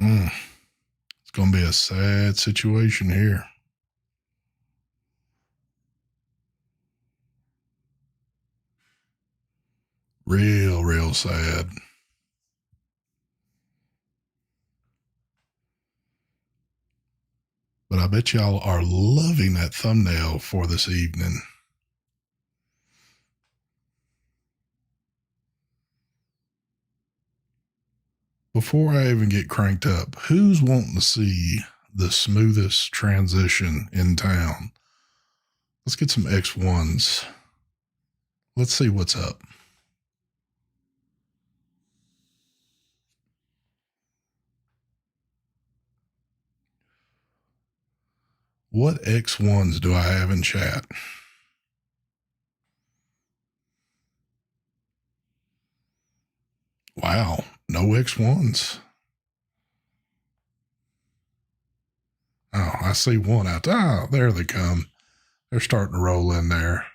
It's going to be a sad situation here. Real sad. But I bet y'all are loving that thumbnail for this evening. Before I even get cranked up, who's wanting to see the smoothest transition in town? Let's get some X1s. Let's see what's up. What X1s do I have in chat? Wow, no X1s. Oh, I see one out there. Oh, there they come. They're starting to roll in there.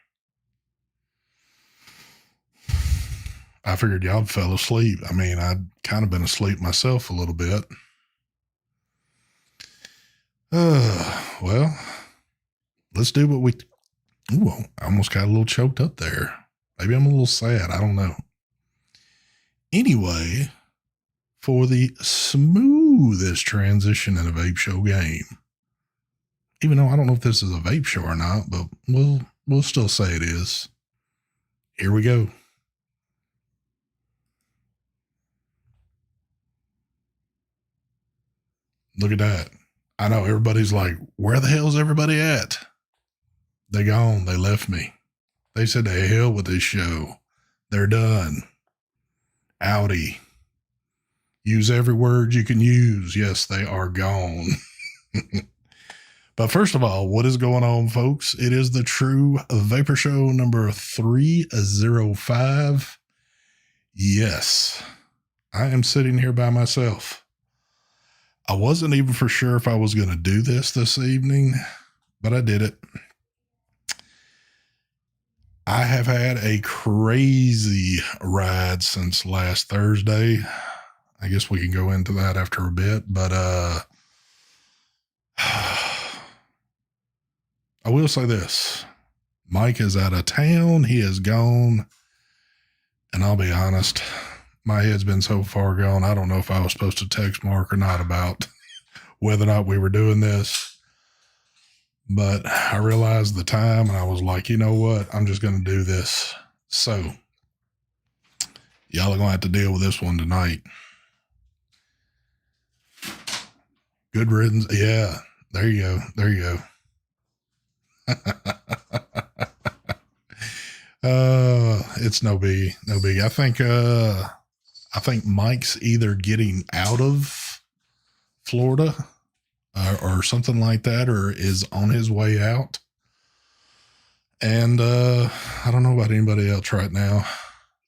I figured y'all fell asleep. I mean, I'd kind of been asleep myself a little bit. Well, let's do what we... Ooh, I almost got a little choked up there. Maybe I'm a little sad. I don't know. Anyway, for the smoothest transition in a vape show game, even though I don't know if this is a vape show or not, but we'll still say it is. Here we go. Look at that. I know everybody's like, where the hell's everybody at? They gone. They left me. They said to hell with this show. They're done. Outie. Use every word you can use. Yes, they are gone. But first of all, what is going on, folks? It is the True Vapor Show number 305. Yes, I am sitting here by myself. I wasn't even for sure if I was going to do this evening, but I did it. I have had a crazy ride since last Thursday. I guess we can go into that after a bit, but I will say this. Mike is out of town. He is gone. And I'll be honest, my head's been so far gone, I don't know if I was supposed to text Mark or not about whether or not we were doing this. But I realized the time and I was like, you know what? I'm just going to do this. So y'all are going to have to deal with this one tonight. Good riddance. Yeah, there you go. There you go. It's no big. I think Mike's either getting out of Florida or something like that, or is on his way out. And I don't know about anybody else right now.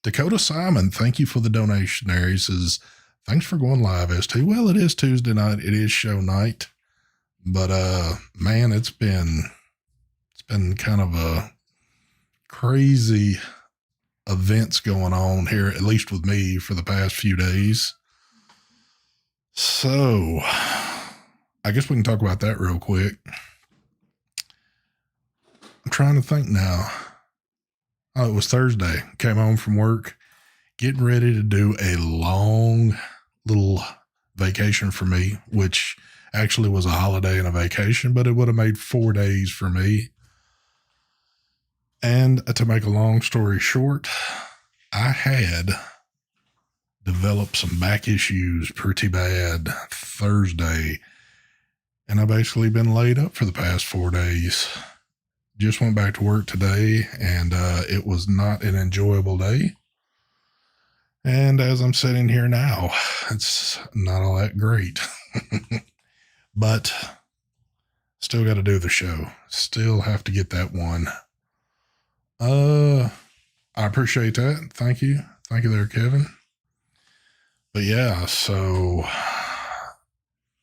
Dakota Simon, thank you for the donation there. He says, thanks for going live, ST. Well, it is Tuesday night. It is show night. But man, it's been kind of a crazy events going on here, at least with me, for the past few days. So I guess we can talk about that real quick. I'm trying to think now. Oh, it was Thursday. Came home from work, getting ready to do a long little vacation for me, which actually was a holiday and a vacation, but it would have made 4 days for me. And to make a long story short, I had developed some back issues pretty bad Thursday, and I've basically been laid up for the past 4 days. Just went back to work today, and it was not an enjoyable day. And as I'm sitting here now, it's not all that great. But still got to do the show. Still have to get that one. I appreciate that. Thank you. Thank you there, Kevin. But yeah, so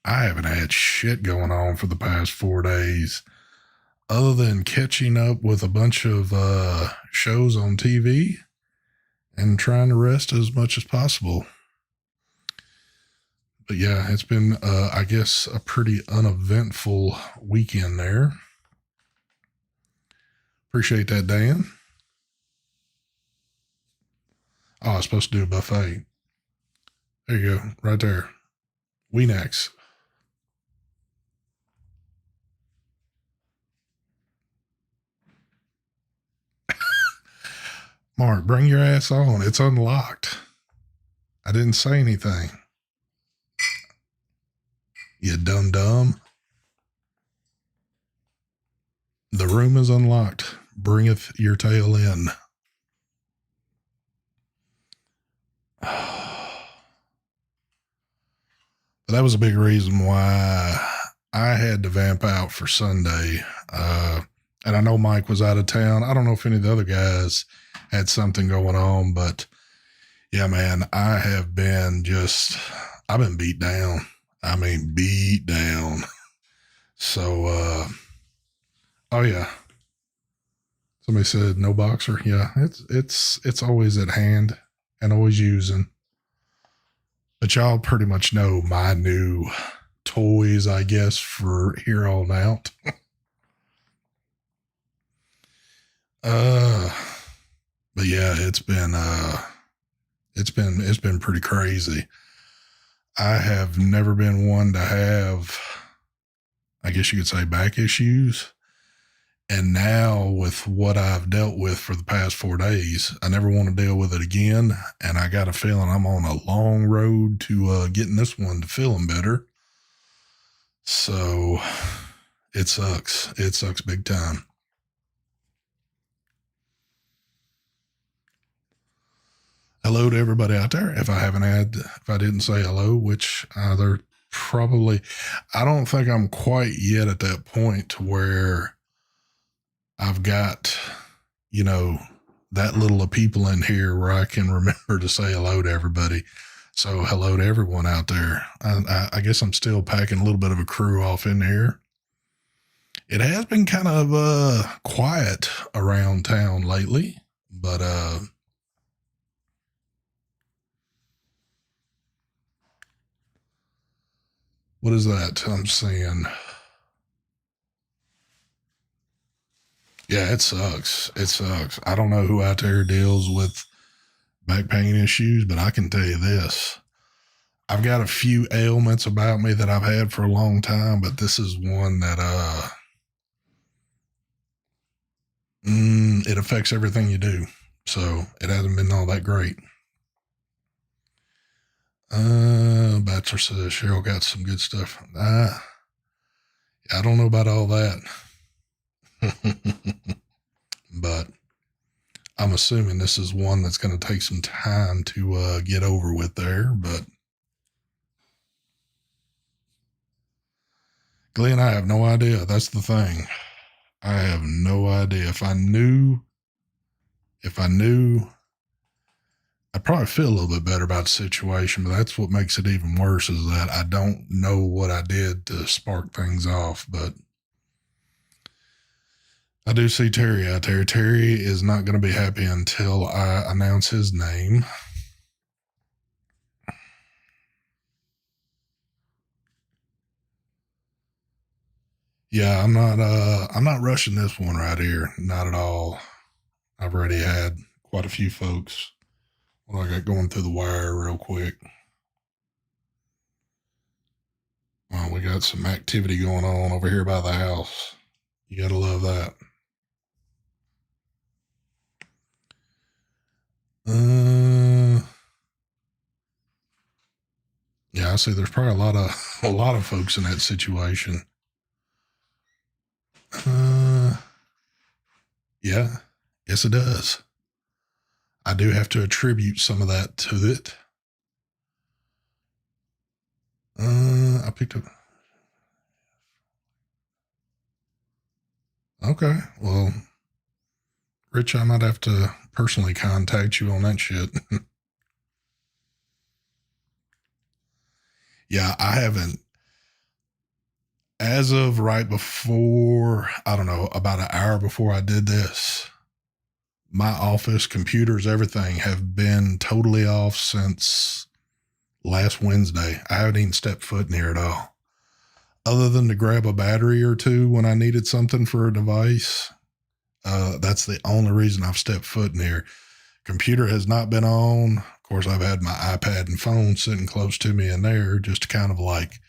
I haven't had shit going on for the past 4 days other than catching up with a bunch of shows on TV and trying to rest as much as possible. But yeah, it's been, I guess, a pretty uneventful weekend there. Appreciate that, Dan. Oh, I was supposed to do a buffet. There you go, right there. Weenax. Mark, bring your ass on. It's unlocked. I didn't say anything. You dumb dumb. The room is unlocked. Bringeth your tail in. But that was a big reason why I had to vamp out for Sunday. And I know Mike was out of town. I don't know if any of the other guys had something going on, but yeah, man, I've been beat down. I mean, beat down. So, oh yeah. Somebody said no boxer. Yeah, it's always at hand and always using. But y'all pretty much know my new toys, I guess, for here on out. But yeah, it's been pretty crazy. I have never been one to have, I guess you could say, back issues. And now with what I've dealt with for the past 4 days, I never want to deal with it again. And I got a feeling I'm on a long road to getting this one to feeling better. So it sucks. It sucks big time. Hello to everybody out there. If I didn't say hello, which they're probably, I don't think I'm quite yet at that point to where I've got, that little of people in here where I can remember to say hello to everybody. So hello to everyone out there. I guess I'm still packing a little bit of a crew off in here. It has been kind of quiet around town lately, but what is that I'm seeing? Yeah, it sucks. It sucks. I don't know who out there deals with back pain issues, but I can tell you this. I've got a few ailments about me that I've had for a long time, but this is one that it affects everything you do. So it hasn't been all that great. Bachelor says Cheryl got some good stuff. I don't know about all that. But I'm assuming this is one that's going to take some time to get over with there. But Glenn, I have no idea. That's the thing. I have no idea. If I knew, I'd probably feel a little bit better about the situation, but that's what makes it even worse is that I don't know what I did to spark things off. But I do see Terry out there. Terry is not going to be happy until I announce his name. Yeah, I'm not rushing this one right here. Not at all. I've already had quite a few folks. Well, I got going through the wire real quick. Well, we got some activity going on over here by the house. You got to love that. Yeah, I see there's probably a lot of folks in that situation. Yeah, yes it does. I do have to attribute some of that to it. I picked up. Okay, well, Rich, I might have to personally contact you on that shit. Yeah, I haven't. As of right before, I don't know, about an hour before I did this, my office, computers, everything have been totally off since last Wednesday. I haven't even stepped foot in here at all. Other than to grab a battery or two when I needed something for a device. That's the only reason I've stepped foot in here. Computer has not been on. Of course, I've had my iPad and phone sitting close to me in there just to kind of like,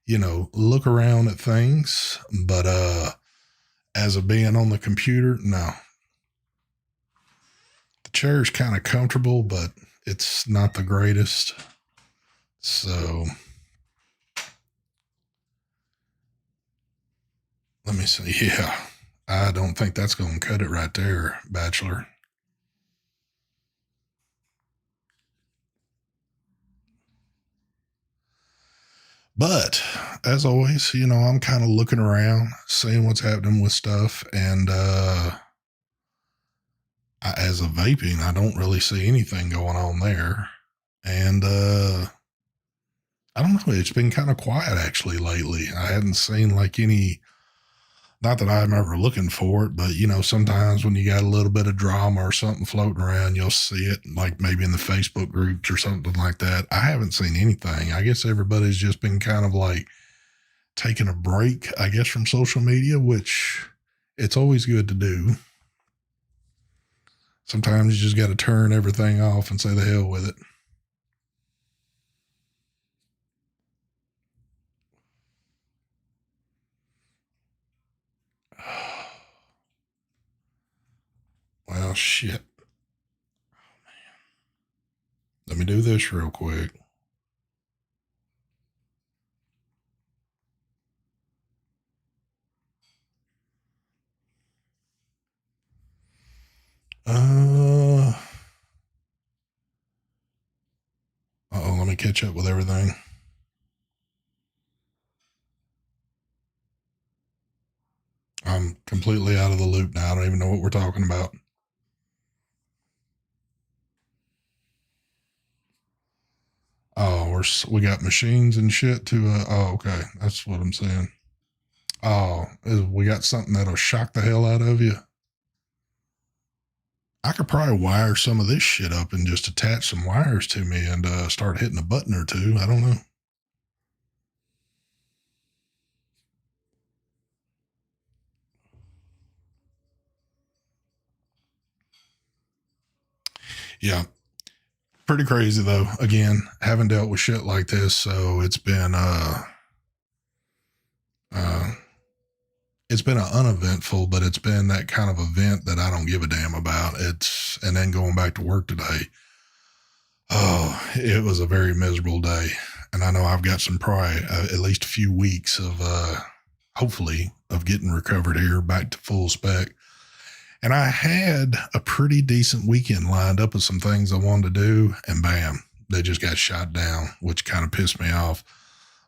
look around at things. But as of being on the computer, no. The chair is kind of comfortable, but it's not the greatest. So let me see. Yeah, I don't think that's going to cut it right there, Bachelor. But as always, I'm kind of looking around, seeing what's happening with stuff. And as of vaping, I don't really see anything going on there. And I don't know. It's been kind of quiet actually lately. I hadn't seen like any, not that I'm ever looking for it, but sometimes when you got a little bit of drama or something floating around, you'll see it like maybe in the Facebook groups or something like that. I haven't seen anything. I guess everybody's just been kind of like taking a break, I guess, from social media, which it's always good to do. Sometimes you just got to turn everything off and say the hell with it. Well, shit. Oh, man. Let me do this real quick. Let me catch up with everything. I'm completely out of the loop now. I don't even know what we're talking about. Oh, we got machines and shit to, okay. That's what I'm saying. Oh, we got something that'll shock the hell out of you. I could probably wire some of this shit up and just attach some wires to me and start hitting a button or two. I don't know. Yeah. Pretty crazy though. Again, haven't dealt with shit like this, so it's been it's been an uneventful, but it's been that kind of event that I don't give a damn about. And then going back to work today. Oh, it was a very miserable day. And I know I've got some probably at least a few weeks of, hopefully, of getting recovered here back to full spec. And I had a pretty decent weekend lined up with some things I wanted to do, and bam, they just got shot down, which kind of pissed me off.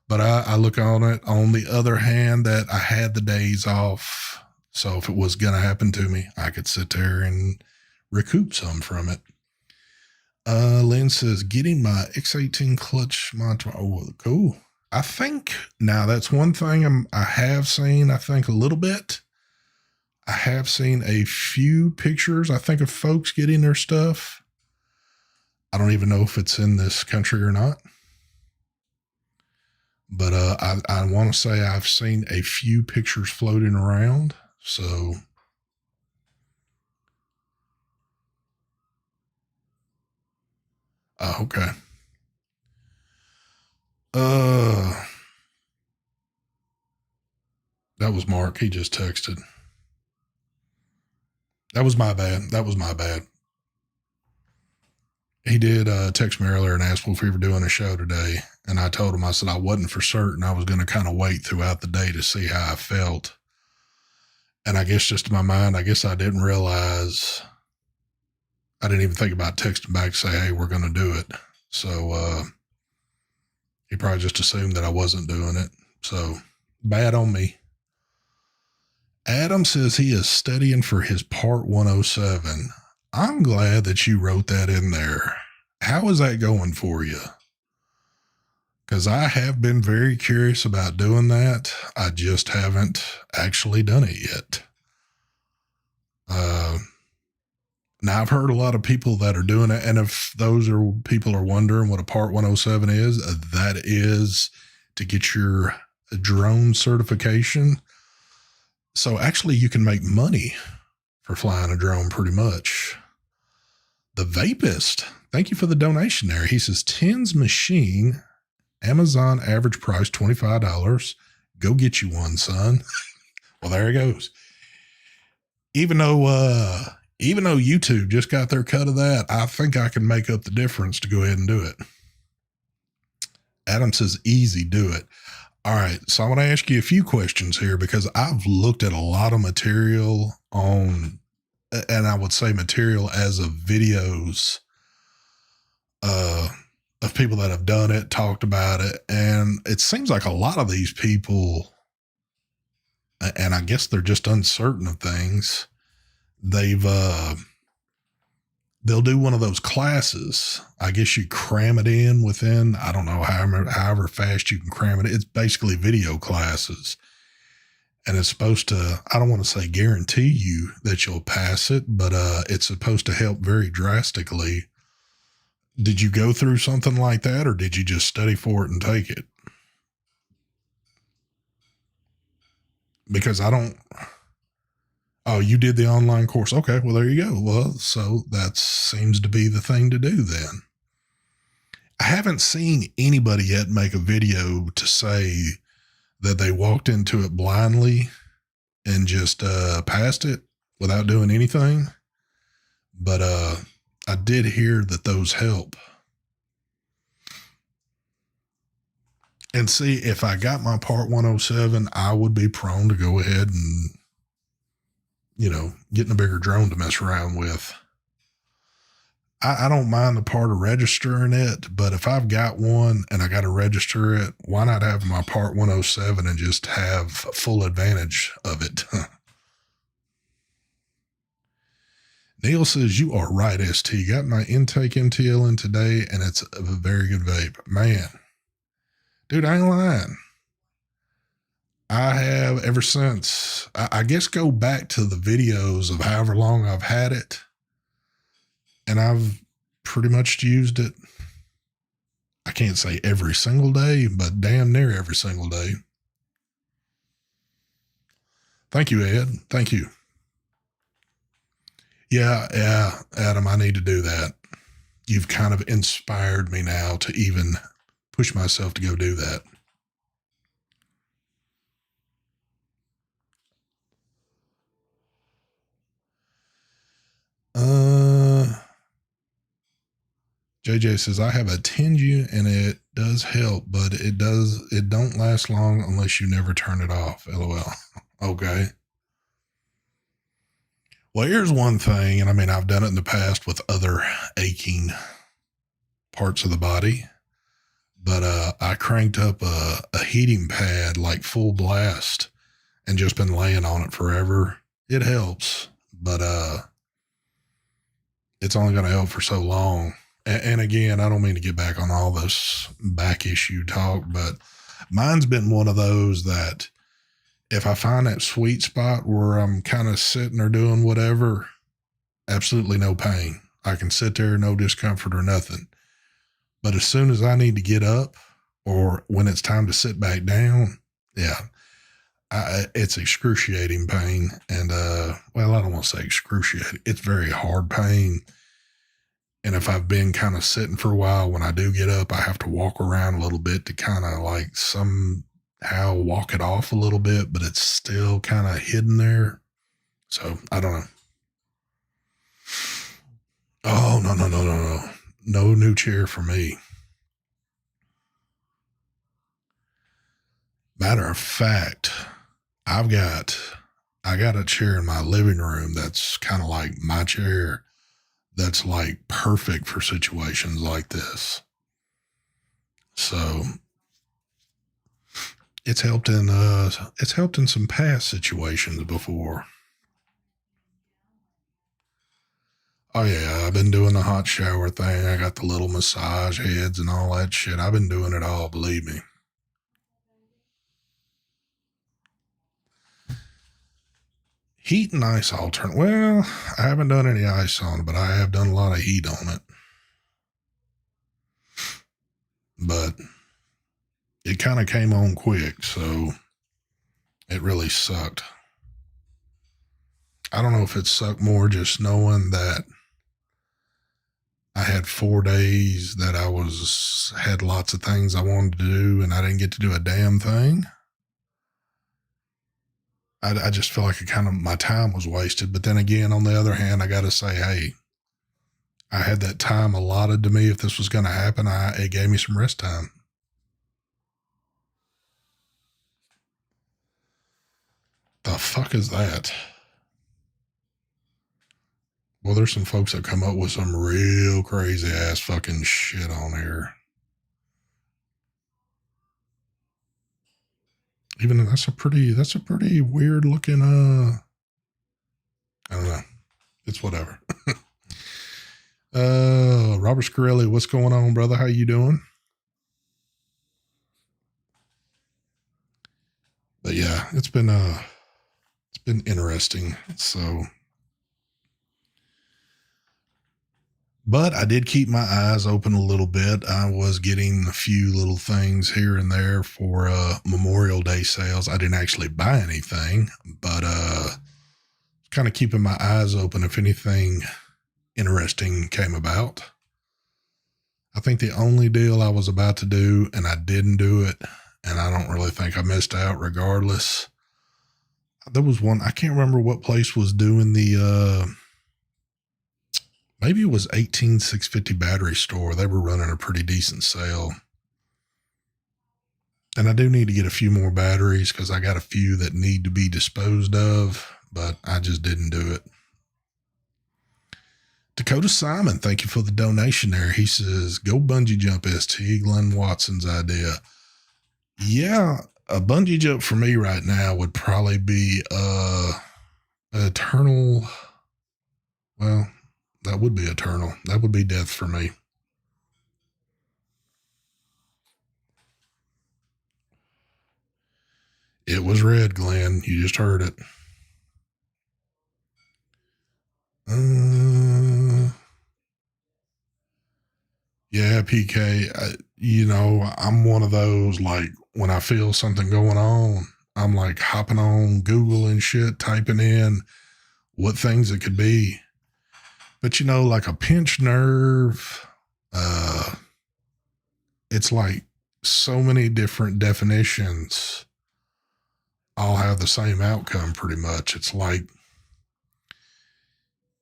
But I look on it, on the other hand, that I had the days off. So if it was going to happen to me, I could sit there and recoup some from it. Lynn says, getting my X18 clutch monitor. Oh, cool. I think now that's one thing I have seen, I think a little bit. I have seen a few pictures, I think, of folks getting their stuff. I don't even know if it's in this country or not. But I want to say I've seen a few pictures floating around. So okay. That was Mark. He just texted. That was my bad. He did text me earlier and asked if we were doing a show today. And I told him, I said I wasn't for certain. I was going to kind of wait throughout the day to see how I felt. And I guess just in my mind, I guess I didn't realize, I didn't even think about texting back to say, hey, we're going to do it. So he probably just assumed that I wasn't doing it. So bad on me. Adam says he is studying for his part 107. I'm glad that you wrote that in there. How is that going for you? Because I have been very curious about doing that. I just haven't actually done it yet. Now, I've heard a lot of people that are doing it. And if those are people are wondering what a Part 107 is, that is to get your drone certification. So actually, you can make money for flying a drone pretty much. The Vapist, thank you for the donation there. He says, Tens Machine, Amazon average price $25. Go get you one, son. Well, there he goes. Even though YouTube just got their cut of that, I think I can make up the difference to go ahead and do it. Adam says, easy, do it. All right. So I want to ask you a few questions here because I've looked at a lot of material on, and I would say material as of videos of people that have done it, talked about it. And it seems like a lot of these people, and I guess they're just uncertain of things. They'll do one of those classes. I guess you cram it in within, I don't know, however fast you can cram it. It's basically video classes. And it's supposed to, I don't want to say guarantee you that you'll pass it, but it's supposed to help very drastically. Did you go through something like that, or did you just study for it and take it? Because oh, you did the online course. Okay, well, there you go. Well, so that seems to be the thing to do then. I haven't seen anybody yet make a video to say that they walked into it blindly and just passed it without doing anything. But I did hear that those help. And see, if I got my Part 107, I would be prone to go ahead and, getting a bigger drone to mess around with. I don't mind the part of registering it, but if I've got one and I got to register it, why not have my Part 107 and just have full advantage of it? Neil says, you are right, ST. Got my intake MTL in today, and it's a very good vape. Man, dude, I ain't lying. I have ever since, I guess go back to the videos of however long I've had it, and I've pretty much used it. I can't say every single day, but damn near every single day. Thank you, Ed. Thank you. Yeah, Adam, I need to do that. You've kind of inspired me now to even push myself to go do that. JJ says, I have a 10U and it does help, but it don't last long unless you never turn it off. LOL. Okay. Well, here's one thing, and I mean, I've done it in the past with other aching parts of the body, but I cranked up a heating pad like full blast and just been laying on it forever. It helps, but it's only going to help for so long. And again, I don't mean to get back on all this back issue talk, but mine's been one of those that if I find that sweet spot where I'm kind of sitting or doing whatever, absolutely no pain. I can sit there, no discomfort or nothing. But as soon as I need to get up or when it's time to sit back down, yeah, it's excruciating pain. And, well, I don't want to say excruciating. It's very hard pain. And if I've been kind of sitting for a while, when I do get up, I have to walk around a little bit to kind of like somehow walk it off a little bit, but it's still kind of hidden there. So I don't know. Oh, no. No new chair for me. Matter of fact, I got a chair in my living room that's kind of like my chair. That's like perfect for situations like this. So it's helped in some past situations before. Oh yeah, I've been doing the hot shower thing. I got the little massage heads and all that shit. I've been doing it all, believe me. Heat and ice alternate. Well, I haven't done any ice on it, but I have done a lot of heat on it. But it kind of came on quick, so it really sucked. I don't know if it sucked more just knowing that I had 4 days that had lots of things I wanted to do and I didn't get to do a damn thing. I just feel like my time was wasted. But then again, on the other hand, I got to say, hey, I had that time allotted to me. If this was going to happen, it gave me some rest time. The fuck is that? Well, there's some folks that come up with some real crazy ass fucking shit on here. Even that's a pretty weird looking, I don't know. It's whatever. Robert Scarelli, what's going on, brother? How you doing? But yeah, it's been interesting. So, but I did keep my eyes open a little bit. I was getting a few little things here and there for Memorial Day sales. I didn't actually buy anything, but kind of keeping my eyes open if anything interesting came about. I think the only deal I was about to do, and I didn't do it, and I don't really think I missed out regardless. There was one, I can't remember what place was doing the, maybe it was 18650 Battery Store. They were running a pretty decent sale. And I do need to get a few more batteries because I got a few that need to be disposed of, but I just didn't do it. Dakota Simon, thank you for the donation there. He says, go bungee jump, ST. Glenn Watson's idea. Yeah, a bungee jump for me right now would probably be eternal. Well, that would be eternal. That would be death for me. It was red, Glenn. You just heard it. Yeah, PK, I'm one of those, like, when I feel something going on, I'm like hopping on Google and shit, typing in what things it could be. But, like a pinched nerve, it's like so many different definitions all have the same outcome pretty much. It's like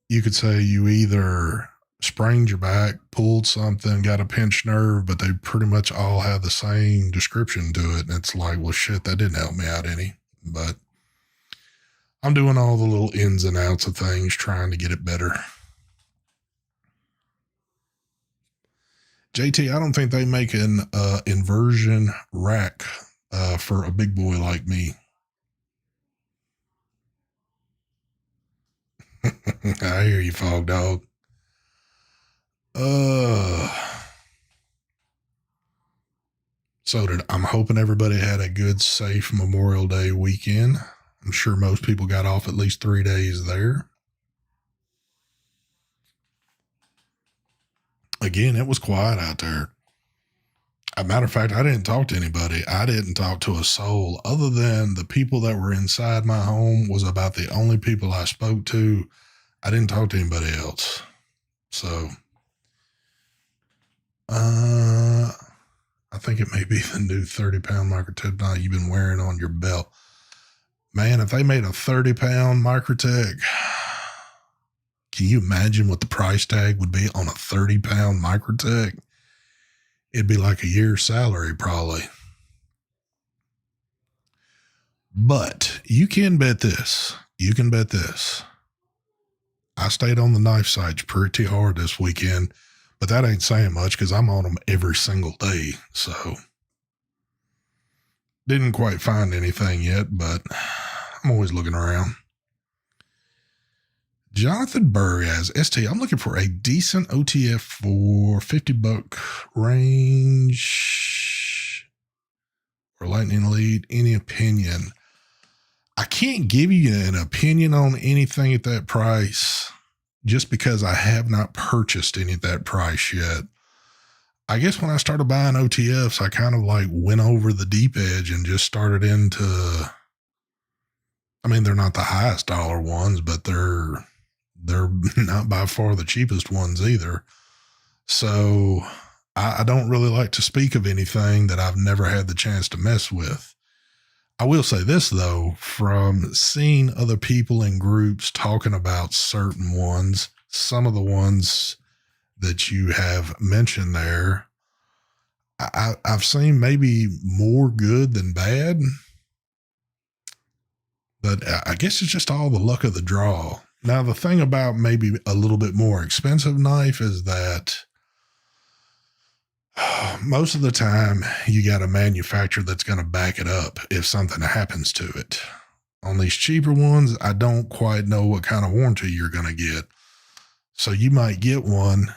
you could say you either sprained your back, pulled something, got a pinched nerve, but they pretty much all have the same description to it. And it's like, well, shit, that didn't help me out any. But I'm doing all the little ins and outs of things, trying to get it better. JT, I don't think they make an inversion rack for a big boy like me. I hear you, Fog Dog. So I'm hoping everybody had a good, safe Memorial Day weekend. I'm sure most people got off at least 3 days there. Again, it was quiet out there. As a matter of fact, I didn't talk to anybody. I didn't talk to a soul other than the people that were inside my home was about the only people I spoke to. I didn't talk to anybody else. So, I think it may be the new 30-pound microtech knot you've been wearing on your belt. Man, if they made a 30-pound microtech, can you imagine what the price tag would be on a 30-pound microtech? It'd be like a year's salary, probably. But you can bet this. I stayed on the knife sites pretty hard this weekend, but that ain't saying much because I'm on them every single day. So didn't quite find anything yet, but I'm always looking around. Jonathan Burr as ST. I'm looking for a decent OTF for $50 range or lightning lead. Any opinion? I can't give you an opinion on anything at that price just because I have not purchased any at that price yet. I guess when I started buying OTFs, I kind of like went over the deep edge and just started into, I mean, they're not the highest dollar ones, but they're not by far the cheapest ones either. So I don't really like to speak of anything that I've never had the chance to mess with. I will say this though, from seeing other people in groups talking about certain ones, some of the ones that you have mentioned there, I've seen maybe more good than bad, but I guess it's just all the luck of the draw. Now, the thing about maybe a little bit more expensive knife is that most of the time you got a manufacturer that's going to back it up if something happens to it. On these cheaper ones, I don't quite know what kind of warranty you're going to get. So you might get one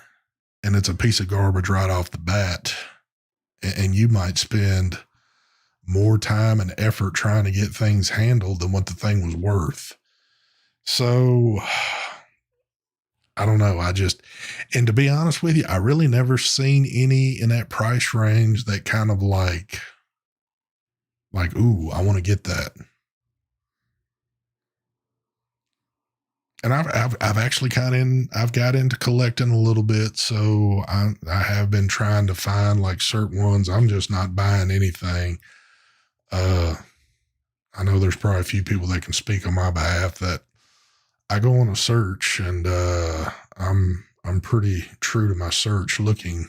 and it's a piece of garbage right off the bat. And you might spend more time and effort trying to get things handled than what the thing was worth. So I don't know. And to be honest with you, I really never seen any in that price range that kind of like, ooh, I want to get that. And I've actually I've got into collecting a little bit. So I have been trying to find like certain ones. I'm just not buying anything. I know there's probably a few people that can speak on my behalf that I go on a search and, I'm pretty true to my search looking.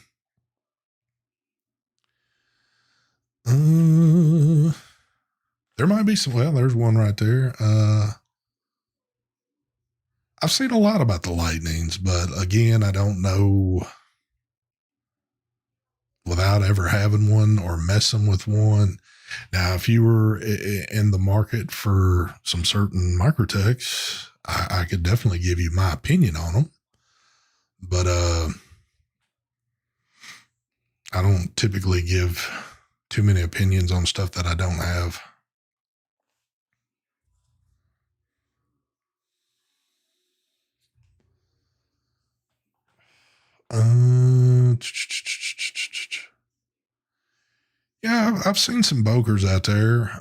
There might be some, well, there's one right there. I've seen a lot about the lightnings, but again, I don't know without ever having one or messing with one. Now, if you were in the market for some certain microtechs, I could definitely give you my opinion on them, but, I don't typically give too many opinions on stuff that I don't have. Uh, yeah, I've seen some Bokers out there.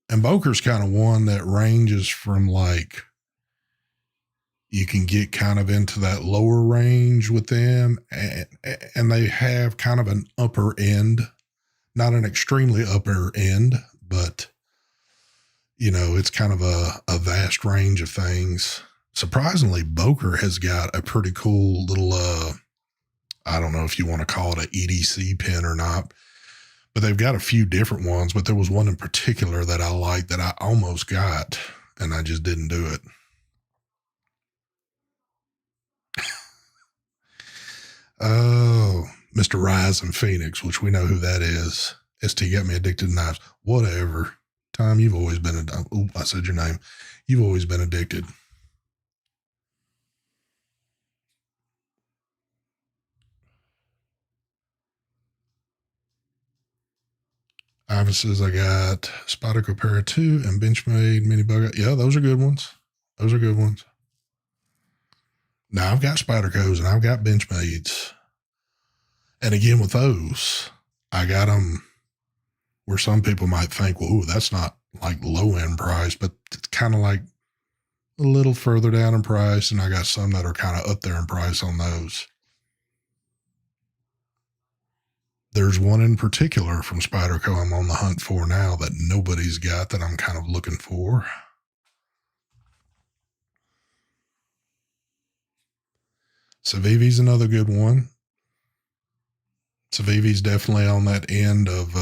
And Boker's kind of one that ranges from like, you can get kind of into that lower range with them, and they have kind of an upper end, not an extremely upper end, but it's kind of a vast range of things. Surprisingly, Boker has got a pretty cool little, I don't know if you want to call it an EDC pin or not, but they've got a few different ones, but there was one in particular that I liked that I almost got and I just didn't do it. Oh, Mr. Rise and Phoenix, which we know who that is. ST got me addicted to knives. Whatever. Tom, you've always been, I said your name. You've always been addicted. Ivan says, I got Spyderco Para 2 and Benchmade Mini Bug. Yeah, those are good ones. Those are good ones. Now, I've got Spydercos and I've got Benchmades. And again, with those, I got them where some people might think, well, ooh, that's not like low end price, but it's kind of like a little further down in price. And I got some that are kind of up there in price on those. There's one in particular from Spyderco I'm on the hunt for now that nobody's got that I'm kind of looking for. Civivi's another good one. Civivi's definitely on that end of,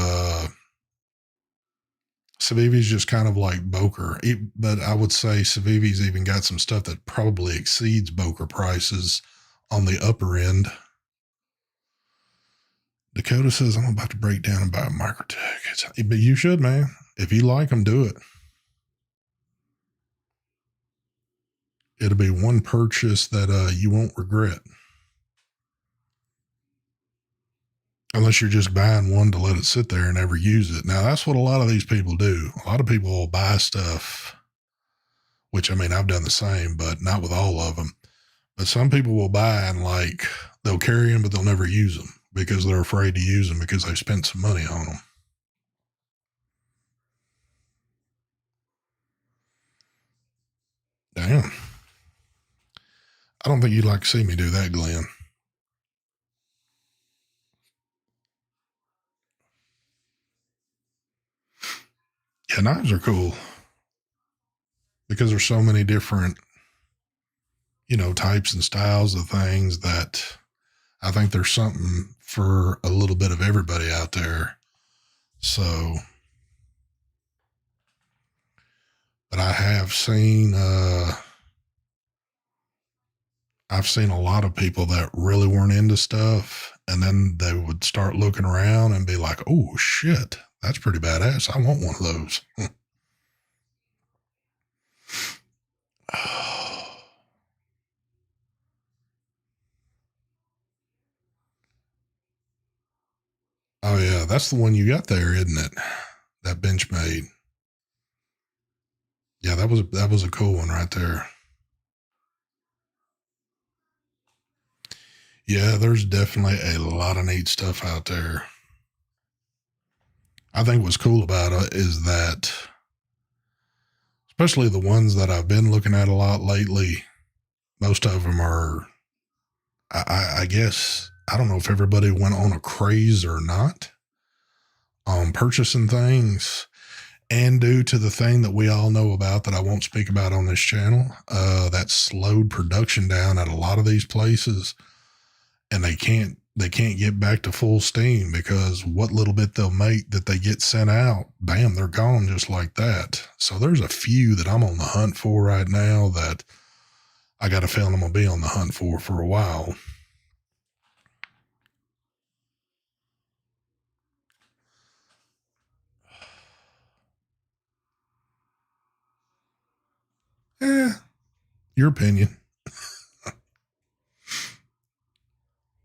Civivi's just kind of like Boker, but I would say Civivi's even got some stuff that probably exceeds Boker prices on the upper end. Dakota says, I'm about to break down and buy a Microtech. But you should, man. If you like them, do it. It'll be one purchase that you won't regret. Unless you're just buying one to let it sit there and never use it. Now, that's what a lot of these people do. A lot of people will buy stuff, which I mean, I've done the same, but not with all of them. But some people will buy and like they'll carry them, but they'll never use them because they're afraid to use them because they've spent some money on them. Damn. I don't think you'd like to see me do that, Glenn. Yeah, knives are cool because there's so many different, types and styles of things that I think there's something for a little bit of everybody out there. So, but I have seen, I've seen a lot of people that really weren't into stuff, and then they would start looking around and be like, "Oh shit, that's pretty badass. I want one of those." Oh yeah, that's the one you got there, isn't it? That Benchmade. Yeah, that was a cool one right there. Yeah, there's definitely a lot of neat stuff out there. I think what's cool about it is that, especially the ones that I've been looking at a lot lately, most of them are, I guess, I don't know if everybody went on a craze or not on purchasing things. And due to the thing that we all know about that I won't speak about on this channel, that slowed production down at a lot of these places, and they can't get back to full steam because what little bit they'll make that they get sent out, bam, they're gone just like that. So there's a few that I'm on the hunt for right now that I got a feeling I'm gonna be on the hunt for a while. Eh, your opinion.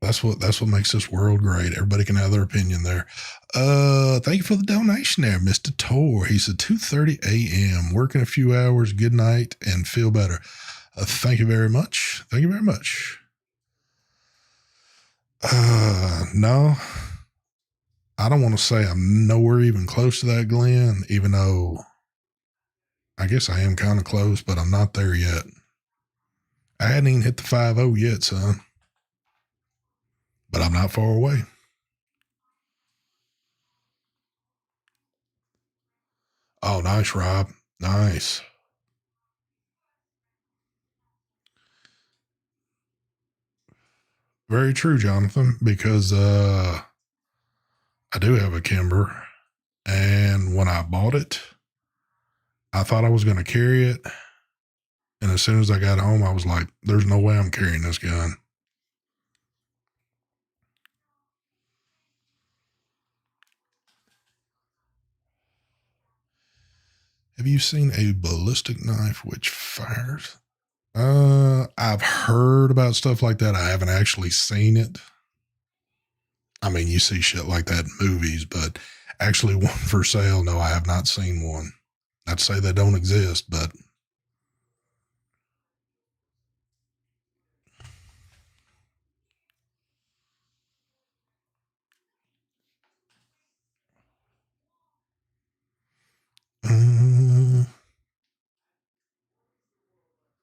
That's what makes this world great. Everybody can have their opinion there. Thank you for the donation there, Mr. Tor. He said 2:30 a.m. Working a few hours. Good night and feel better. Thank you very much. Thank you very much. No, I don't want to say I'm nowhere even close to that, Glenn, even though I guess I am kind of close, but I'm not there yet. I hadn't even hit the 5-0 yet, son. But I'm not far away. Oh, nice, Rob. Nice. Very true, Jonathan, because I do have a Kimber, and when I bought it, I thought I was going to carry it, and as soon as I got home, I was like, "There's no way I'm carrying this gun." Have you seen a ballistic knife which fires? I've heard about stuff like that. I haven't actually seen it. I mean, you see shit like that in movies, but actually one for sale, no, I have not seen one. Not to say they don't exist, but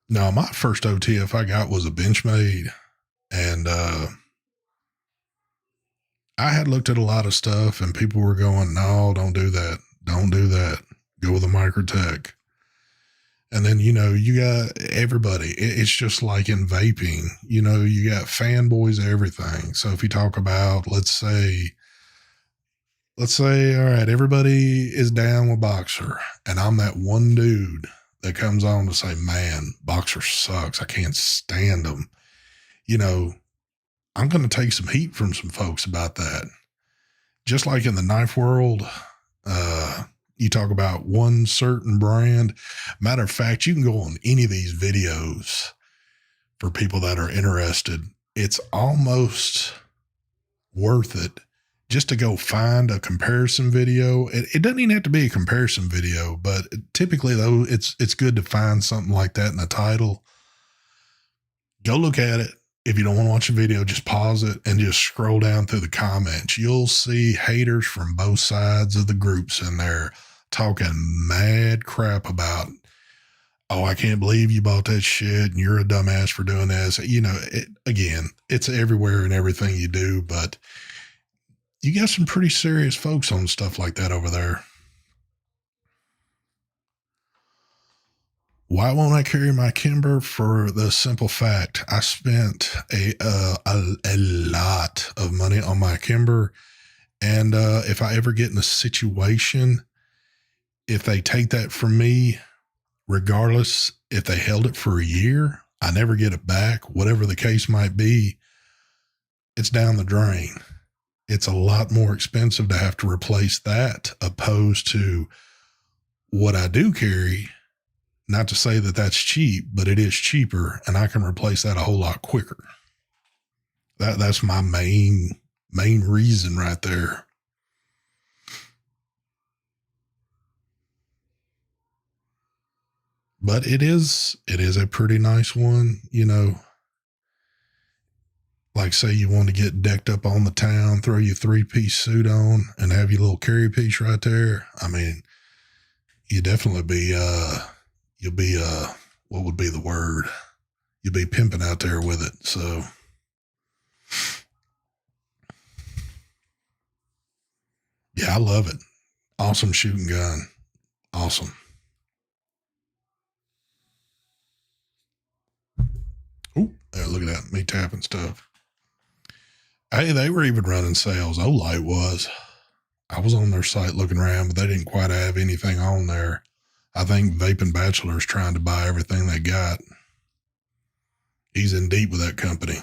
no, my first OTF I got was a Benchmade, and I had looked at a lot of stuff, and people were going, "No, don't do that. Don't do that. Go with a Microtech." And then, you got everybody. It's just like in vaping, you got fanboys, everything. So if you talk about, let's say, all right, everybody is down with Boxer, and I'm that one dude that comes on to say, "Man, Boxer sucks. I can't stand them." You know, I'm going to take some heat from some folks about that. Just like in the knife world, you talk about one certain brand. Matter of fact, you can go on any of these videos for people that are interested. It's almost worth it just to go find a comparison video. It doesn't even have to be a comparison video, but typically though, it's good to find something like that in the title. Go look at it. If you don't want to watch a video, just pause it and just scroll down through the comments. You'll see haters from both sides of the groups in there talking mad crap about, oh, I can't believe you bought that shit and you're a dumbass for doing this. You know, again, it's everywhere in everything you do, but you got some pretty serious folks on stuff like that over there. Why won't I carry my Kimber? For the simple fact, I spent a lot of money on my Kimber. And if I ever get in a situation, if they take that from me, regardless if they held it for a year, I never get it back, whatever the case might be, it's down the drain. It's a lot more expensive to have to replace that opposed to what I do carry. Not to say that that's cheap, but it is cheaper and I can replace that a whole lot quicker. That's my main reason right there. But it is a pretty nice one, you know. Like say you want to get decked up on the town, throw your 3-piece suit on and have your little carry piece right there. I mean, you definitely be, you'll be, what would be the word? You'll be pimping out there with it. So yeah, I love it. Awesome shooting gun. Awesome. Oh, look at that. Me tapping stuff. Hey, they were even running sales. Olight was. I was on their site looking around, but they didn't quite have anything on there. I think Vaping Bachelor's trying to buy everything they got. He's in deep with that company.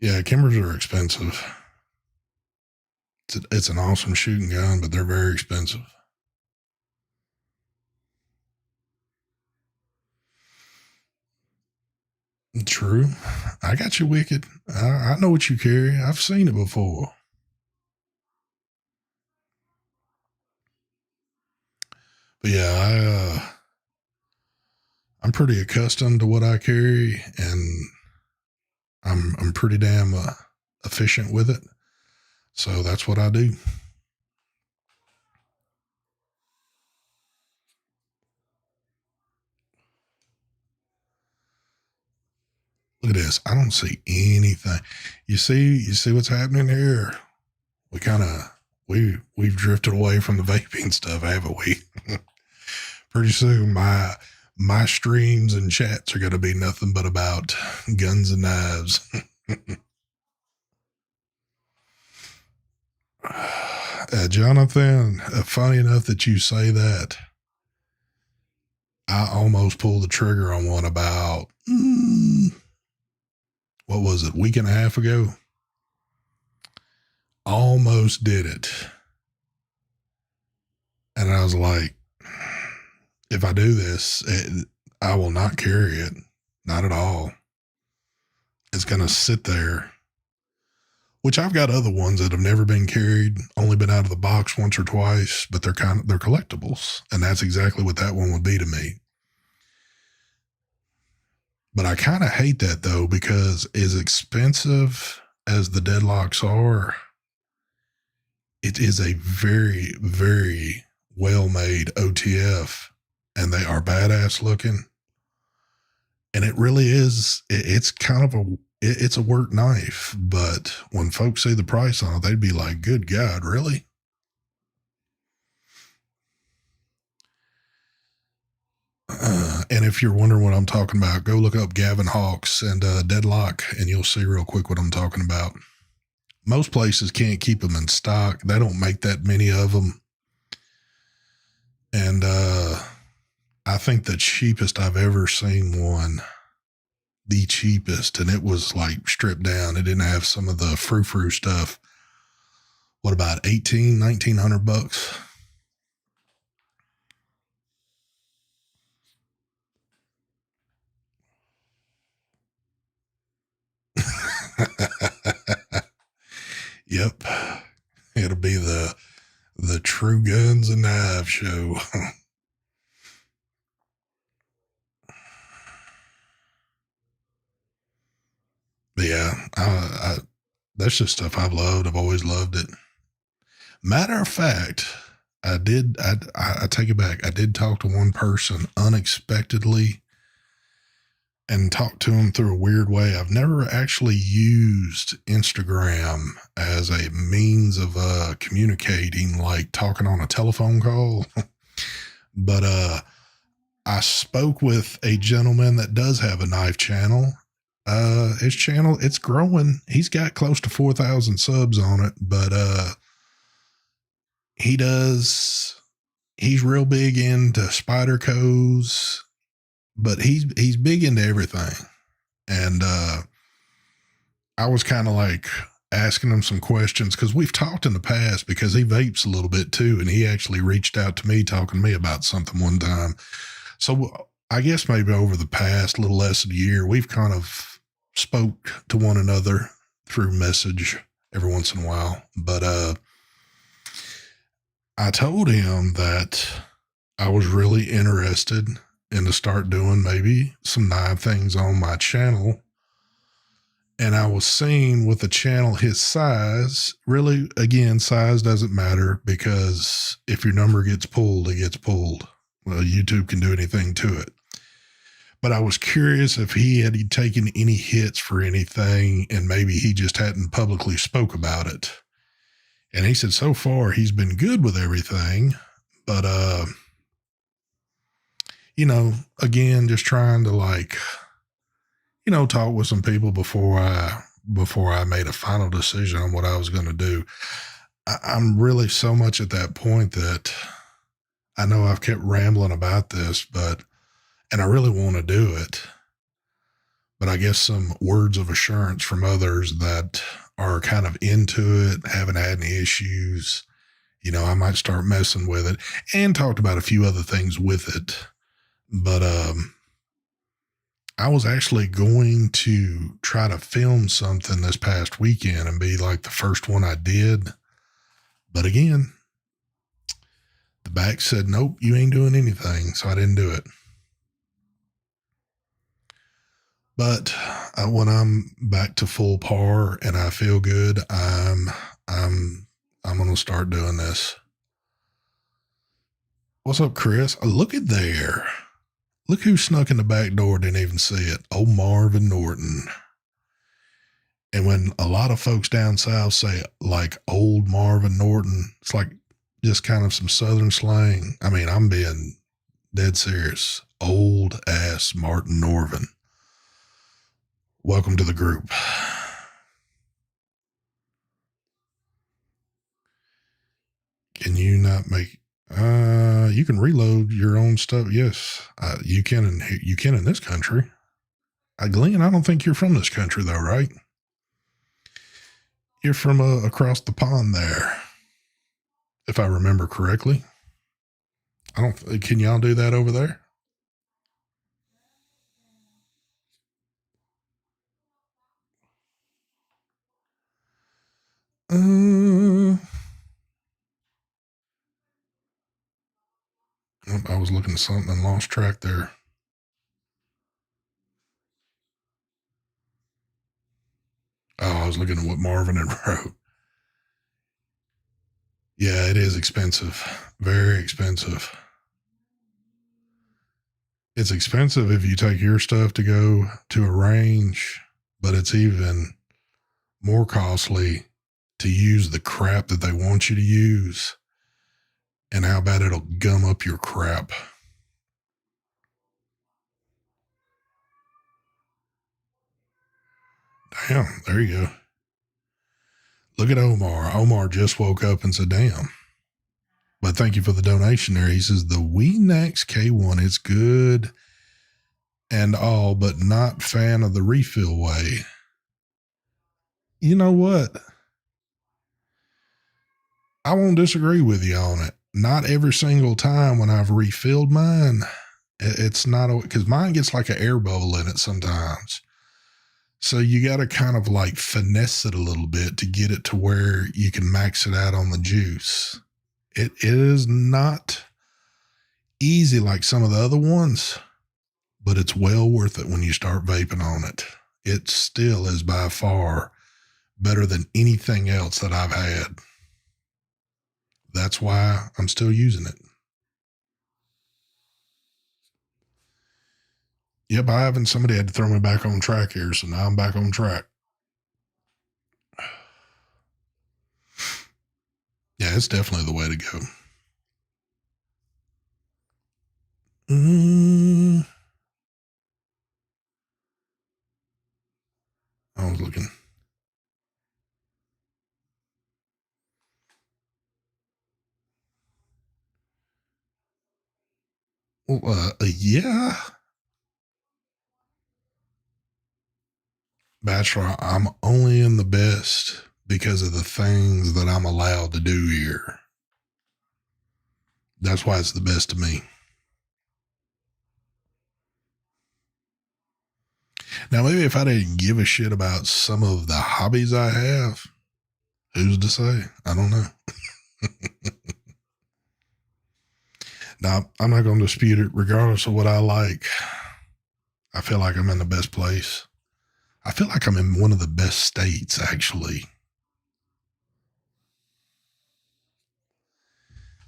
Yeah, Kimbers are expensive. It's an awesome shooting gun, but they're very expensive. True. I got you, Wicked. I know what you carry. I've seen it before. But yeah, I'm pretty accustomed to what I carry, and I'm pretty damn efficient with it. So that's what I do. Look at this. I don't see anything. You see what's happening here? We've drifted away from the vaping stuff, haven't we? Pretty soon my streams and chats are going to be nothing but about guns and knives. Jonathan, funny enough that you say that. I almost pulled the trigger on one about, what was it, week and a half ago? Almost did it. And I was like, if I do this, I will not carry it. Not at all. It's going to sit there, which I've got other ones that have never been carried, only been out of the box once or twice, but they're collectibles. And that's exactly what that one would be to me. But I kind of hate that though, because as expensive as the deadlocks are, it is a very, very well-made OTF, and they are badass looking. And it really is, it's kind of it's a work knife, but when folks see the price on it, they'd be like, good God, really? And if you're wondering what I'm talking about, go look up Gavin Hawks and Deadlock, and you'll see real quick what I'm talking about. Most places can't keep them in stock. They don't make that many of them. And I think the cheapest I've ever seen one, the cheapest, and it was like stripped down. It didn't have some of the frou-frou stuff. What about Yep. It'll be the True Guns and Knives show. But yeah, that's just stuff I've loved. I've always loved it. Matter of fact, I take it back. I did talk to one person unexpectedly and talked to him through a weird way. I've never actually used Instagram as a means of communicating, like talking on a telephone call. But I spoke with a gentleman that does have a knife channel. His channel, it's growing. He's got close to 4,000 subs on it, but he's real big into spider codes, but he's big into everything. And I was kind of like asking him some questions because we've talked in the past, because he vapes a little bit too, and he actually reached out to me talking to me about something one time. So I guess maybe over the past little less than a year, we've kind of spoke to one another through message every once in a while. But I told him that I was really interested in to start doing maybe some knife things on my channel. And I was seeing with a channel his size, really, again, size doesn't matter, because if your number gets pulled, it gets pulled. Well, YouTube can do anything to it. But I was curious if he had taken any hits for anything, and maybe he just hadn't publicly spoke about it. And he said so far he's been good with everything, but again, just trying to talk with some people before I made a final decision on what I was going to do. I'm really so much at that point that I know I've kept rambling about this, and I really want to do it. But I guess some words of assurance from others that are kind of into it, haven't had any issues, I might start messing with it, and talked about a few other things with it. But I was actually going to try to film something this past weekend and be like the first one I did. But again, the back said, nope, you ain't doing anything. So I didn't do it. But when I'm back to full par and I feel good, I'm going to start doing this. What's up, Chris? Look at there. Look who snuck in the back door, didn't even see it. Old Marvin Norton. And when a lot of folks down south say like old Marvin Norton, it's like just kind of some southern slang. I mean, I'm being dead serious. Old ass Martin Norvin. Welcome to the group. Can you not make... you can reload your own stuff. Yes, you can in this country. Glenn, I don't think you're from this country though, right? You're from across the pond there, if I remember correctly. Can y'all do that over there? I was looking at something and lost track there. Oh, I was looking at what Marvin had wrote. Yeah, it is expensive. Very expensive. It's expensive if you take your stuff to go to a range, but it's even more costly to use the crap that they want you to use, and how bad it'll gum up your crap. Damn, there you go. Look at Omar. Omar just woke up and said, damn. But thank you for the donation there. He says, the Weenax K1, it's good and all, but not fan of the refill way. You know what? I won't disagree with you on it. Not every single time when I've refilled mine, it's not, because mine gets like an air bubble in it sometimes. So you got to kind of like finesse it a little bit to get it to where you can max it out on the juice. It is not easy like some of the other ones, but it's well worth it when you start vaping on it. It still is by far better than anything else that I've had. That's why I'm still using it. Yep, I haven't. Somebody had to throw me back on track here, so now I'm back on track. Yeah, it's definitely the way to go. I was looking. Well, yeah. Bachelor, I'm only in the best because of the things that I'm allowed to do here. That's why it's the best to me. Now, maybe if I didn't give a shit about some of the hobbies I have, who's to say? I don't know. Now, I'm not going to dispute it. Regardless of what I like, I feel like I'm in the best place. I feel like I'm in one of the best states, actually.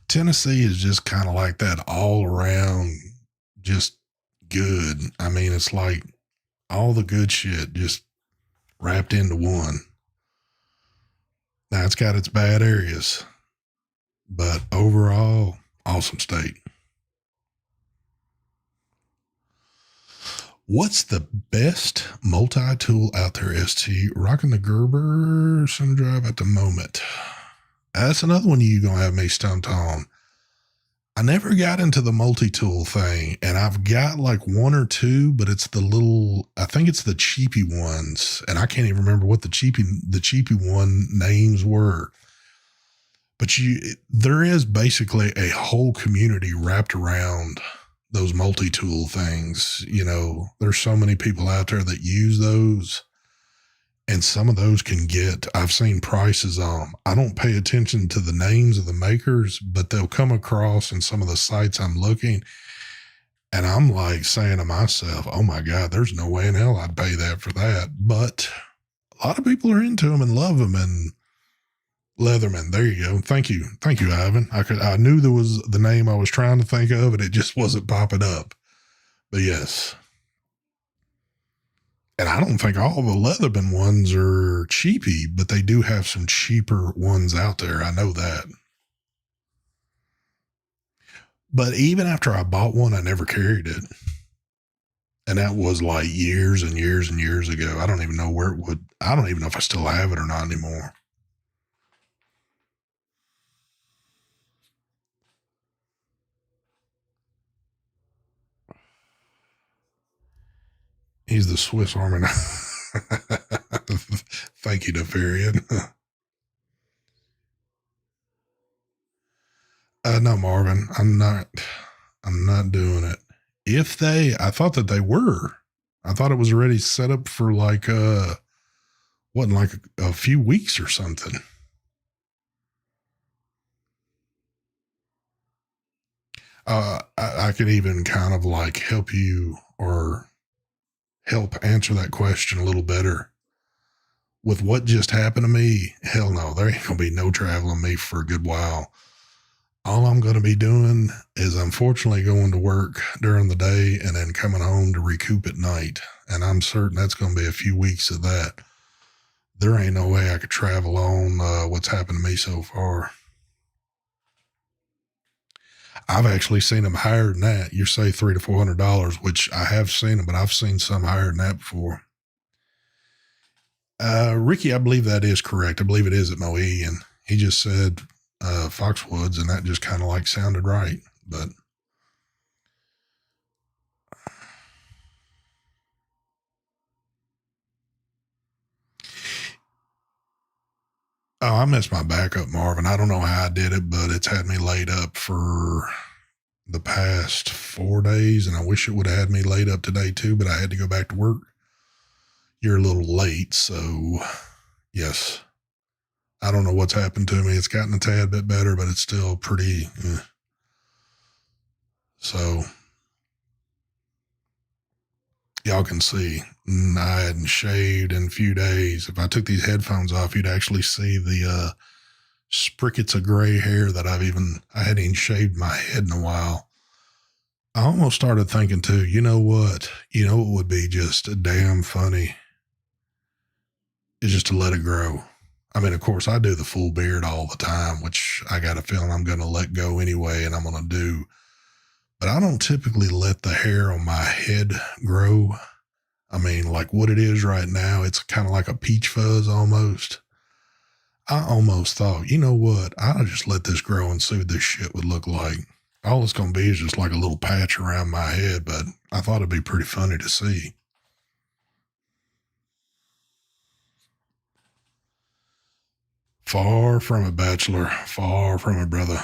Tennessee is just kind of like that all around, just good. I mean, it's like all the good shit just wrapped into one. Now, it's got its bad areas, but overall, awesome state. What's the best multi-tool out there, ST? Rocking the Gerber Sun Drive at the moment. That's another one you're going to have me stumped on. I never got into the multi-tool thing, and I've got like one or two, but it's the little, I think it's the cheapy ones, and I can't even remember what the cheapy one names were. But there is basically a whole community wrapped around those multi-tool things. You know, there's so many people out there that use those, and some of those can get, I've seen prices on them. I don't pay attention to the names of the makers, but they'll come across in some of the sites I'm looking, and I'm like saying to myself, oh my God, there's no way in hell I'd pay that for that. But a lot of people are into them and love them. And Leatherman, there you go. Thank you, Ivan. I knew there was the name I was trying to think of, and it just wasn't popping up. But yes, and I don't think all the Leatherman ones are cheapy, but they do have some cheaper ones out there. I know that. But even after I bought one, I never carried it, and that was like years and years and years ago. I don't even know where it would. I don't even know if I still have it or not anymore. He's the Swiss Army. Thank you, Nefarian. No, Marvin, I'm not doing it. I thought that they were. I thought it was already set up for like, wasn't like a few weeks or something. I could even kind of like help you or help answer that question a little better. With what just happened to me, hell no, there ain't gonna be no traveling me for a good while. All I'm going to be doing is unfortunately going to work during the day and then coming home to recoup at night. And I'm certain that's going to be a few weeks of that. There ain't no way I could travel on what's happened to me so far. I've actually seen them higher than that. You say $300 to $400, which I have seen them, but I've seen some higher than that before. Ricky, I believe that is correct. I believe it is at Mohegan. He just said Foxwoods, and that just kind of like sounded right. But I messed my back up, Marvin. I don't know how I did it, but it's had me laid up for the past 4 days, and I wish it would have had me laid up today too, but I had to go back to work you're a little late. So, yes, I don't know what's happened to me. It's gotten a tad bit better, but it's still pretty. So, y'all can see I hadn't shaved in a few days. If I took these headphones off, you'd actually see the sprickets of gray hair that I hadn't even shaved my head in a while. I almost started thinking too, you know what? You know, it would be just damn funny is just to let it grow. I mean, of course, I do the full beard all the time, which I got a feeling I'm going to let go anyway, and I'm going to do. But I don't typically let the hair on my head grow. I mean, like what it is right now, it's kind of like a peach fuzz almost. I almost thought, you know what? I'll just let this grow and see what this shit would look like. All it's going to be is just like a little patch around my head, but I thought it'd be pretty funny to see. Far from it, bachelor. Far from it, brother.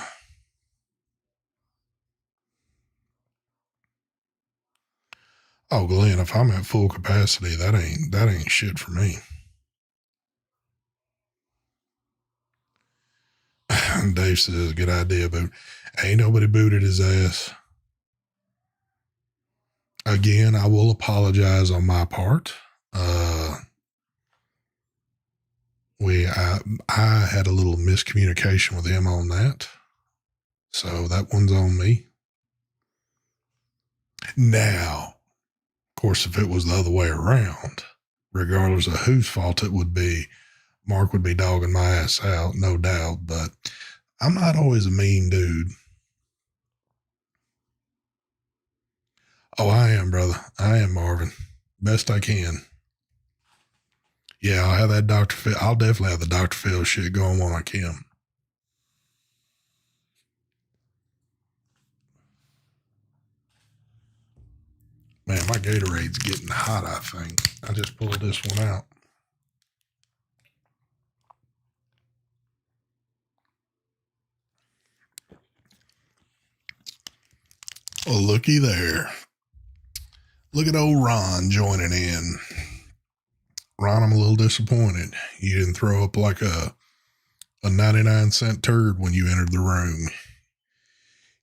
Oh, Glenn, if I'm at full capacity, that ain't shit for me. Dave says, good idea, but ain't nobody booted his ass. Again, I will apologize on my part. I had a little miscommunication with him on that. So that one's on me. Now, of course, if it was the other way around, regardless of whose fault it would be, Mark would be dogging my ass out, no doubt, but I'm not always a mean dude. Oh, I am, brother. I am, Marvin. Best I can. Yeah, I'll have that Dr. Phil. I'll definitely have the Dr. Phil shit going on like him. Man, my Gatorade's getting hot, I think. I just pulled this one out. Well, looky there. Look at old Ron joining in. Ron, I'm a little disappointed. You didn't throw up like a 99-cent turd when you entered the room.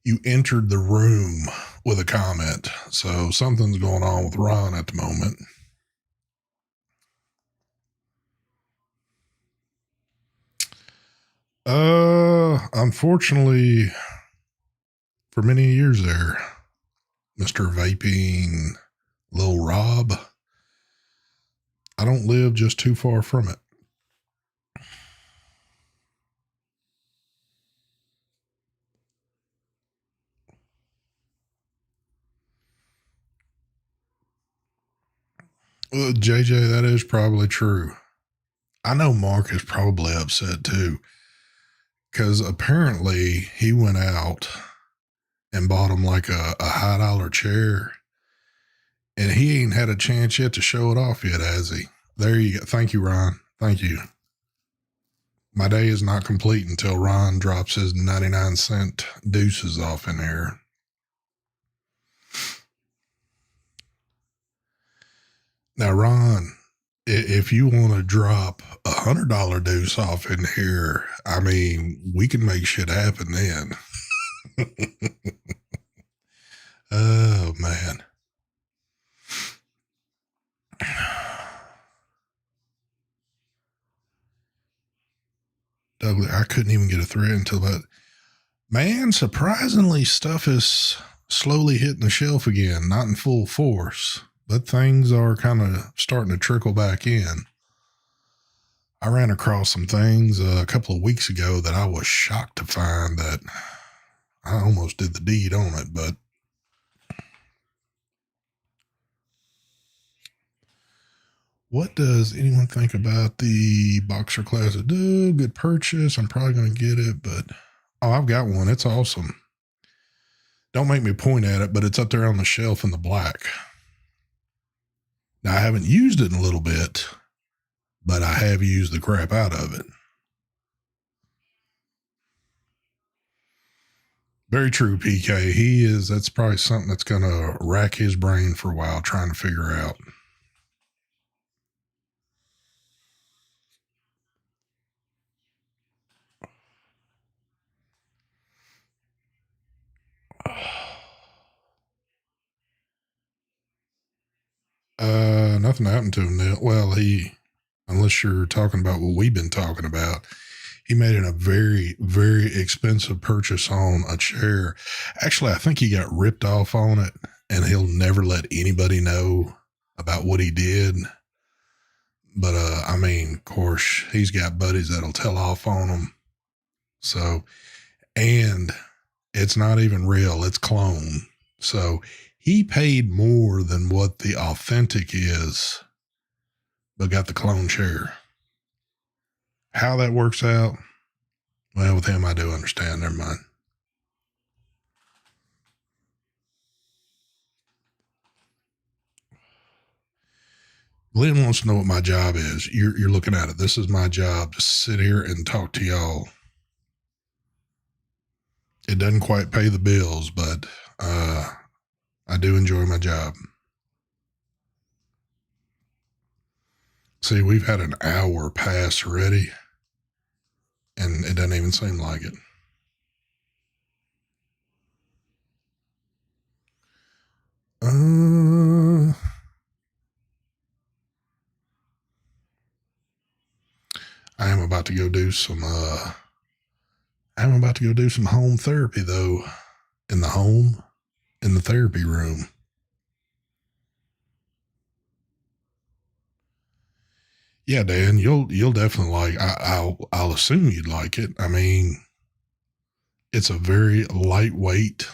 You entered the room with a comment. So something's going on with Ron at the moment. Unfortunately, for many years there, Mr. Vaping, Lil Rob, I don't live just too far from it. Well, JJ, that is probably true. I know Mark is probably upset too, because apparently he went out and bought him like a high dollar chair, and he ain't had a chance yet to show it off yet, has he? There you go. Thank you, Ron. Thank you. My day is not complete until Ron drops his 99-cent deuces off in here. Now, Ron, if you want to drop $100 deuce off in here, I mean, we can make shit happen then. Oh, man. Douglas, I couldn't even get a thread until about, man, surprisingly, stuff is slowly hitting the shelf again, not in full force, but things are kind of starting to trickle back in. I ran across some things a couple of weeks ago that I was shocked to find that I almost did the deed on it, but what does anyone think about the Boxer Classic? Good purchase. I'm probably going to get it, but oh, I've got one. It's awesome. Don't make me point at it, but it's up there on the shelf in the black. Now, I haven't used it in a little bit, but I have used the crap out of it. Very true, PK. That's probably something that's going to rack his brain for a while trying to figure out. nothing happened to him. Well, unless you're talking about what we've been talking about, he made it a very, very expensive purchase on a chair. Actually, I think he got ripped off on it, and he'll never let anybody know about what he did. But, I mean, of course, he's got buddies that'll tell off on him. So, and it's not even real, it's clone. So he paid more than what the authentic is, but got the clone chair. How that works out, well, with him, I do understand. Never mind. Glenn wants to know what my job is. You're looking at it. This is my job, to sit here and talk to y'all. It doesn't quite pay the bills, but I do enjoy my job. See, we've had an hour pass already, and it doesn't even seem like it. I am about to go do some home therapy though, in the therapy room. Yeah, Dan, you'll definitely like. I'll assume you'd like it. I mean, it's a very lightweight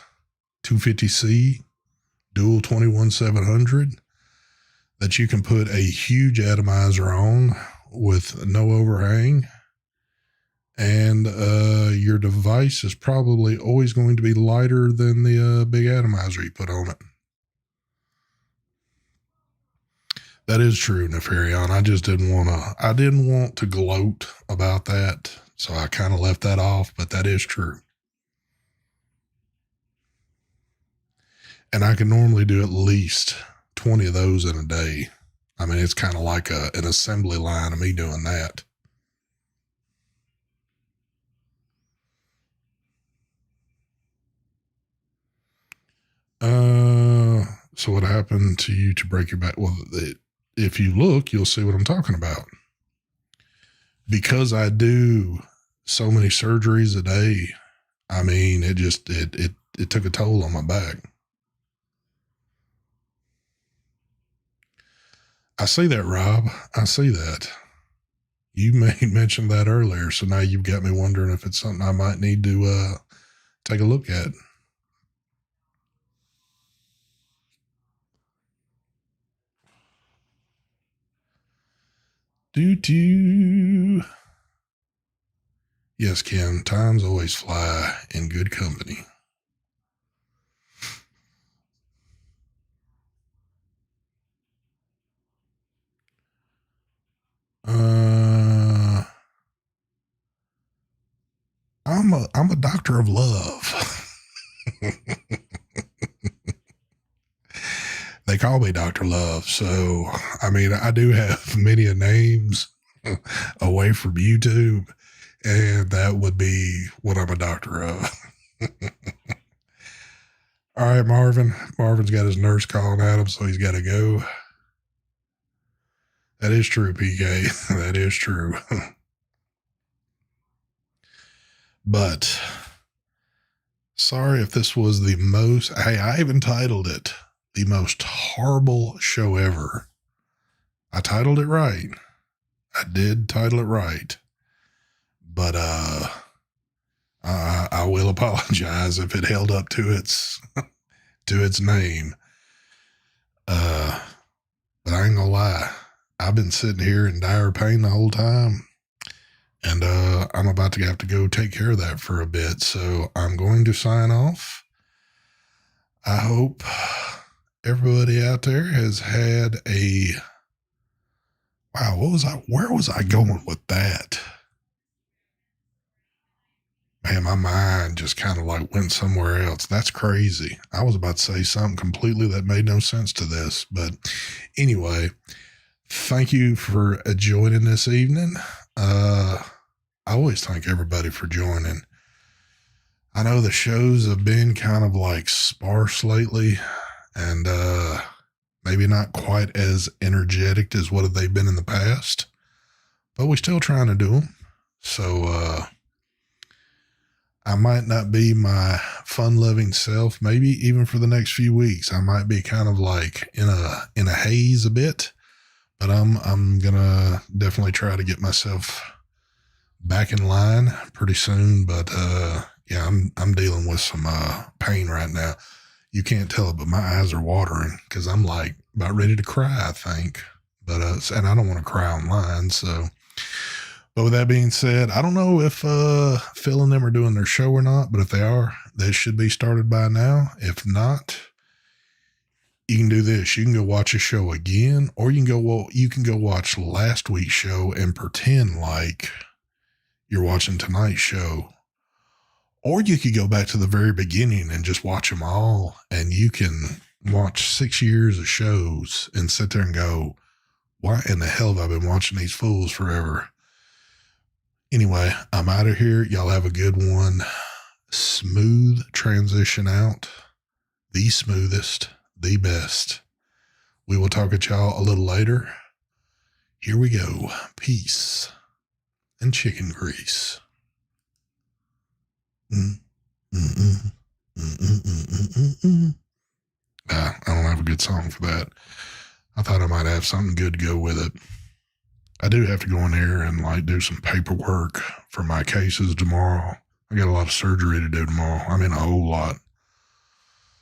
250C dual 21700 that you can put a huge atomizer on with no overhang, and your device is probably always going to be lighter than the big atomizer you put on it. That is true, Nefarion. I just didn't want to gloat about that, so I kind of left that off, but that is true. And I can normally do at least 20 of those in a day. I mean, it's kind of like an assembly line of me doing that. So what happened to you to break your back? Well, if you look, you'll see what I'm talking about. Because I do so many surgeries a day, I mean, it took a toll on my back. I see that, Rob. I see that. You mentioned that earlier, so now you've got me wondering if it's something I might need to take a look at. Do. Yes, Kim, times always fly in good company. I'm a doctor of love. They call me Dr. Love. So, I mean, I do have many names away from YouTube, and that would be what I'm a doctor of. All right, Marvin. Marvin's got his nurse calling at him, so he's got to go. That is true, PK. That is true. But sorry if this was the most, hey, I even titled it the most horrible show ever. I titled it right. I did title it right. But I will apologize if it held up to its name. But I ain't gonna lie. I've been sitting here in dire pain the whole time. And I'm about to have to go take care of that for a bit. So I'm going to sign off. I hope everybody out there has had a, wow, where was I going with that? Man, my mind just kind of like went somewhere else. That's crazy. I was about to say something completely that made no sense to this. But anyway, thank you for joining this evening. I always thank everybody for joining. I know the shows have been kind of like sparse lately, and Maybe not quite as energetic as what they've been in the past, but we're still trying to do them. So, I might not be my fun-loving self. Maybe even for the next few weeks, I might be kind of like in a haze a bit. But I'm gonna definitely try to get myself back in line pretty soon. But yeah, I'm dealing with some pain right now. You can't tell it, but my eyes are watering because I'm like about ready to cry, I think. But and I don't want to cry online, so. But with that being said, I don't know if Phil and them are doing their show or not, but if they are, they should be started by now. If not, you can do this. You can go watch a show again, or you can go watch last week's show and pretend like you're watching tonight's show. Or you could go back to the very beginning and just watch them all, and you can watch 6 years of shows and sit there and go, why in the hell have I been watching these fools forever? Anyway, I'm out of here. Y'all have a good one. Smooth transition out. The smoothest, the best. We will talk at y'all a little later. Here we go. Peace and chicken grease. I don't have a good song for that. I thought I might have something good to go with it. I do have to go in here and like do some paperwork for my cases tomorrow. I got a lot of surgery to do tomorrow. I mean, a whole lot.